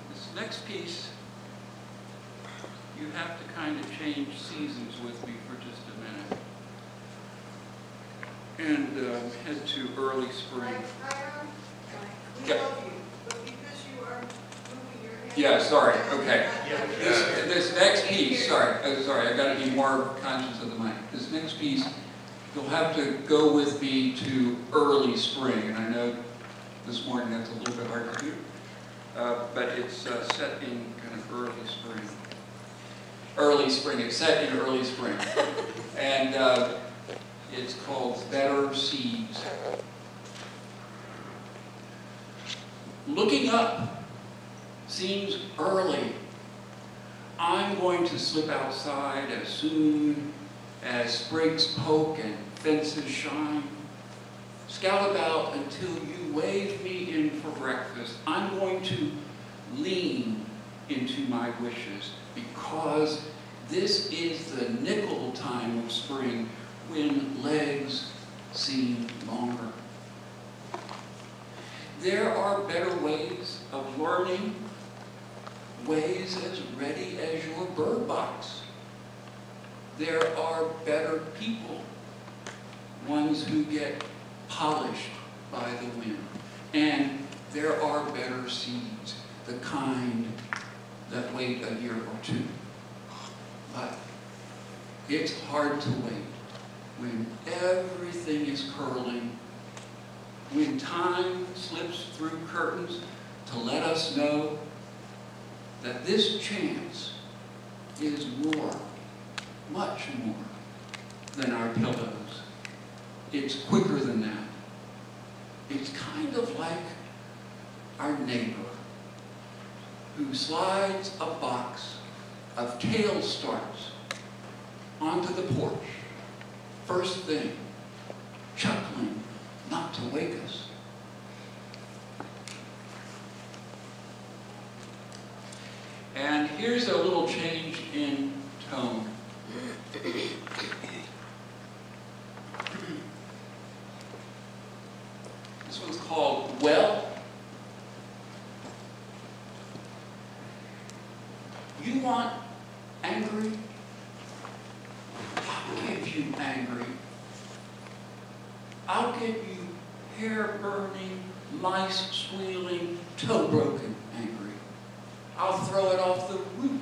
This next piece, you have to kind of change seasons with me for just a minute. And head to early spring. We love you, but because you are moving your hand. Yeah, sorry, okay. Yeah. This next piece, sorry, I gotta be more conscious of the mic. This next piece, you'll have to go with me to early spring, and I know this morning that's a little bit hard to do, but it's set in kind of early spring. Early spring, it's set in early spring. And it's called Better Seeds. Looking up seems early. I'm going to slip outside as soon as sprigs poke and fences shine. Scout about until you wave me in for breakfast. I'm going to lean into my wishes because this is the nickel time of spring when legs seem longer. There are better ways of learning, ways as ready as your bird box. There are better people, ones who get polished by the wind. And there are better seeds, the kind that wait a year or two. But it's hard to wait when everything is curling, when time slips through curtains to let us know that this chance is more, much more than our pillows. It's quicker than that. It's kind of like our neighbor who slides a box of tail starts onto the porch, first thing, chuckling not to wake us. And here's a little change in tone. This one's called Well. You want angry? I'll give you angry. I'll give you hair-burning, mice-squealing, toe-broken angry. I'll throw it off the roof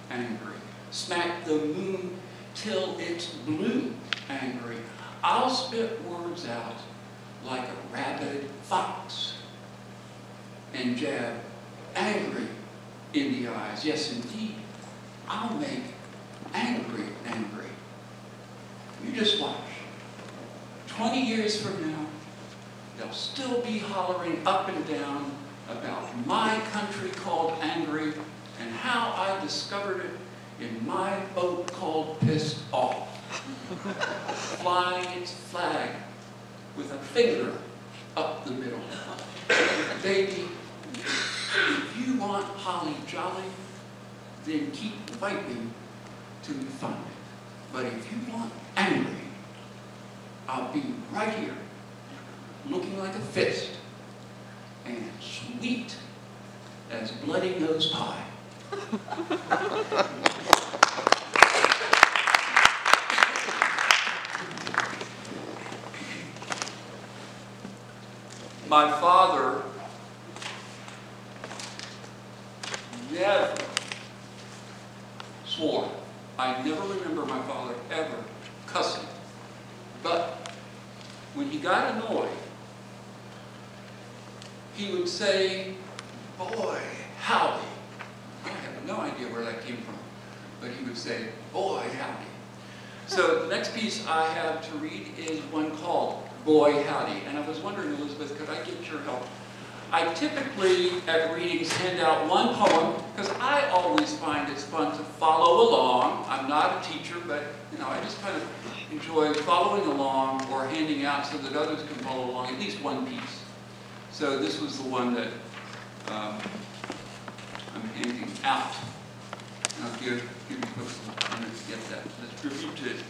angry. Smack the moon till it's blue angry. I'll spit words out like a rabid fox and jab angry in the eyes. Yes, indeed, I'll make angry angry. You just watch. 20 years from now, they'll still be hollering up and down about my country called angry and how I discovered it in my boat called Pissed Off. Flying its flag with a finger up the middle. Baby, if you want holly jolly, then keep fighting till you find it. But if you want angry, I'll be right here, looking like a fist, and sweet as bloody nose pie. My father never swore. I never remember my father ever cussing. But when he got annoyed, he would say, boy, howdy. I have no idea where that came from, but he would say, boy, howdy. So the next piece I have to read is one called Boy Howdy. And I was wondering, Elizabeth, could I get your help? I typically, at readings, hand out one poem, because I always find it's fun to follow along. I'm not a teacher, but I just kind of enjoy following along or handing out so that others can follow along, at least one piece. So this was the one that I'm handing out. And I'll give you folks a minute to get that. Let's tribute it.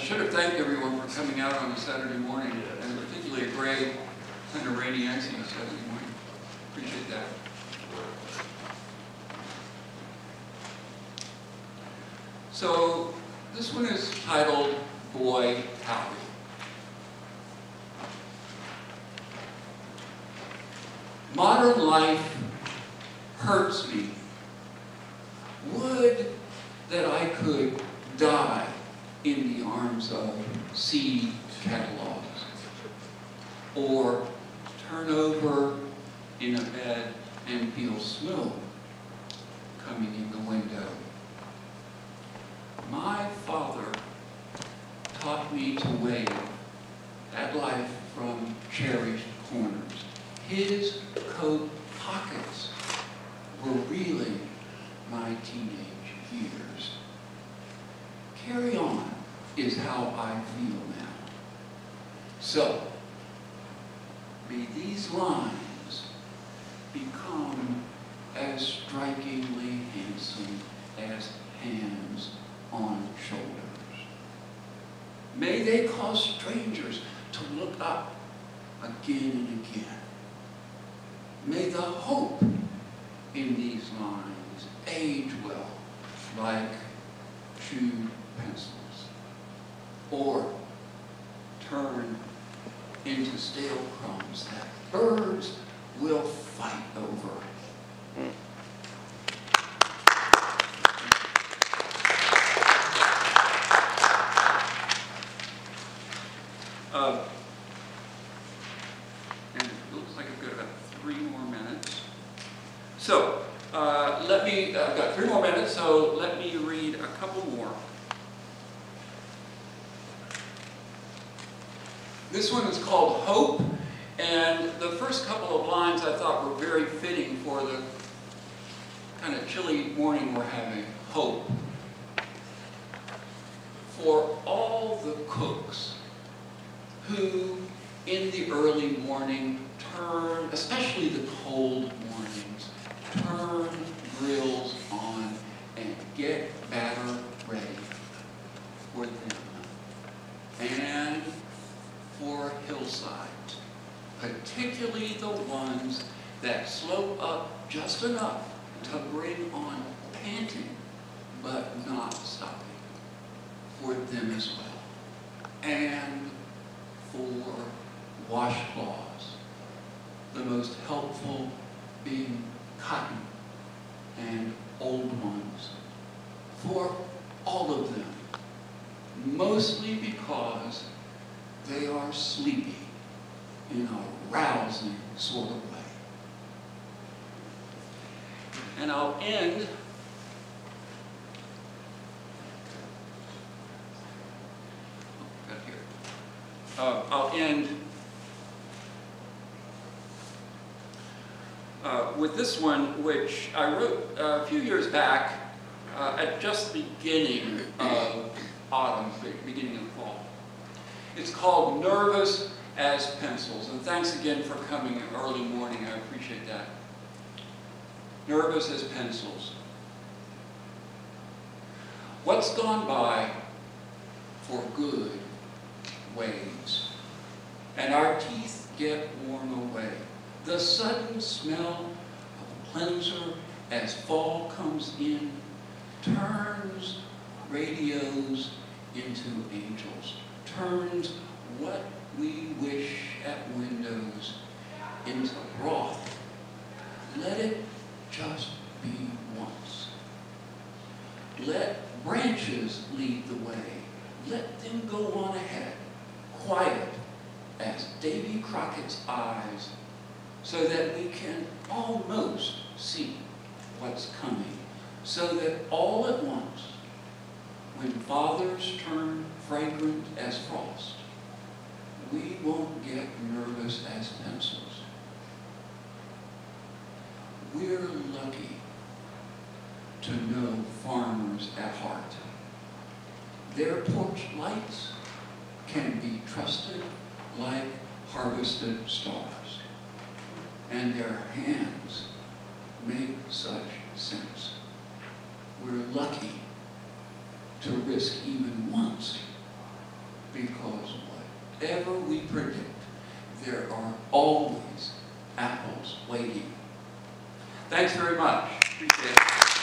should have thanked everyone for coming out on a Saturday morning, and particularly a gray, kind of rainy, icy Saturday morning. Appreciate that. So this one is titled Boy Howdy. Modern life hurts me. Would that I could die in the arms of CD catalogs, or turn over in a bed and feel snow coming in the window. My father taught me to wave at life from cherished corners. His coat pockets were reeling my teenage years. Carry on is how I feel now. So, may these lines become as strikingly handsome as hands on shoulders. May they cause strangers to look up again and again. May the hope in these lines age well like chewed pencils, or turn into stale crumbs that birds will fight over. And it looks like I've got about 3 more minutes. So, I've got 3 more minutes, so let me read a couple more. This one is called Hope, and the first couple of lines I thought were very fitting for the kind of chilly morning we're having. Hope. For all the cooks who in the early morning turn, especially the cold mornings, turn grills on and get batter ready for them. And for hillsides, particularly the ones that slope up just enough to bring on panting, but not stopping, for them as well. And for washcloths, the most helpful being cotton and old ones, for all of them, mostly because they are sleepy in a rousing sort of way. And I'll end with this one, which I wrote a few years back at just the beginning of autumn, beginning of fall. It's called Nervous as Pencils, and thanks again for coming early morning. I appreciate that. Nervous as pencils. What's gone by for good waves, and our teeth get worn away. The sudden smell of cleanser as fall comes in turns radios into angels, turns what we wish at windows into broth. Let it just be once. Let branches lead the way. Let them go on ahead, quiet as Davy Crockett's eyes, so that we can almost see what's coming, so that all at once, when fathers turn fragrant as frost, we won't get nervous as pencils. We're lucky to know farmers at heart. Their porch lights can be trusted like harvested stars, and their hands make such sense. We're lucky to risk even once whatever we predict, there are always apples waiting. Thanks very much. Appreciate it.